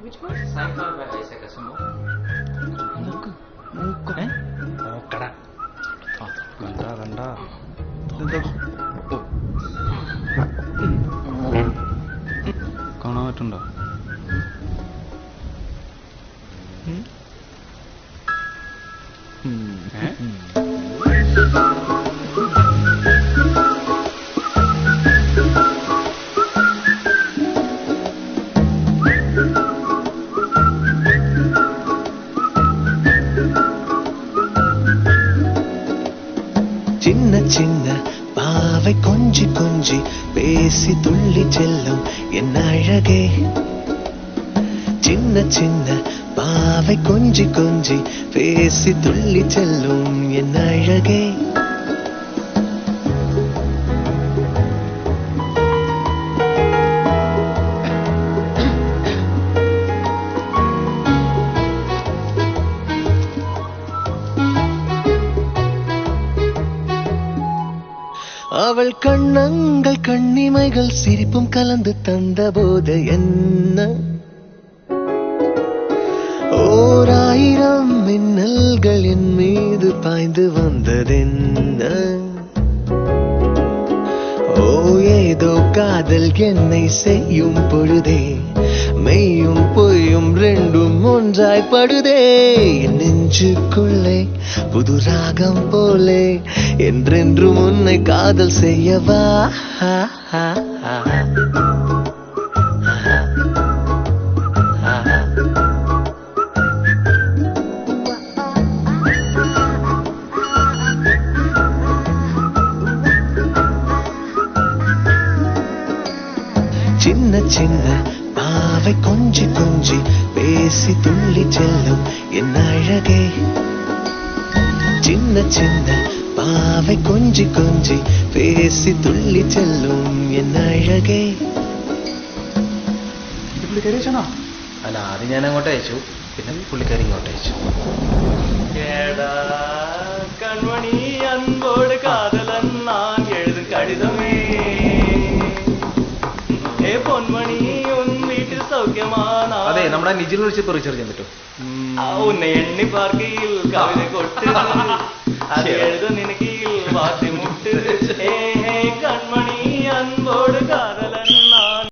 Which one? Sci-fi by Isaac Asimov. നോക്കടാ കണ്ടാ കണ്ടാ കാണാൻ പറ്റുണ്ടോ? சின்ன சின்ன பாவை கொஞ்சி கொஞ்சி பேசி துள்ளி செல்லும் என் அழகே. சின்ன சின்ன பாவை கொஞ்சி கொஞ்சி பேசி துள்ளி செல்லும் என் அழகே. அவள் கண்ணங்கள் கண்ணிமைகள் சிரிப்பும் கலந்து தந்த போது என்ன ஓராயிரம் மின்னல்கள் என் மீது பாய்ந்து வந்ததென்ன. ஓ ஏதோ காதல் என்னை செய்யும் பொழுதே மெய்யும் பொய்யும் ரெண்டும் ஒன்றாய் படுதே. என் நெஞ்சுக்குள்ளே புது ராகம் போலே என்றென்றும் உன்னை காதல் செய்யவா. சின்ன சின்ன பாவை கொஞ்சி கொஞ்சி பேசி துள்ளி செல்லும் என் அழகே. சின்ன சின்ன பாவை கொஞ்சி கொஞ்சி பேசி തുള്ളി ചെല്ലും എൻ അഴകേ. പുള്ളിക്കാരി അയച്ചാണോ? അല്ല, ആദ്യം ഞാൻ അങ്ങോട്ട് അയച്ചു, പിന്നെ പുള്ളിക്കാരി ഇങ്ങോട്ട് അയച്ചു. കൺമണി അൻപോട് കാതലൻ நான் எழுதும் கடிதமே. ഏ പൊന്മണി ഉൻ വീട്ടിൽ സൗഖ്യമാണോ? അതെ, നമ്മുടെ നിജിൽ വിളിച്ചപ്പോ റീചാർജ് ചെയ്യാൻ പറ്റും. ഉന്നെ എണ്ണി പാർക്കയിൽ കവിത കൊട്ട് അത് എഴുത നിനക്കിൽ വാത്തി മുട്ട്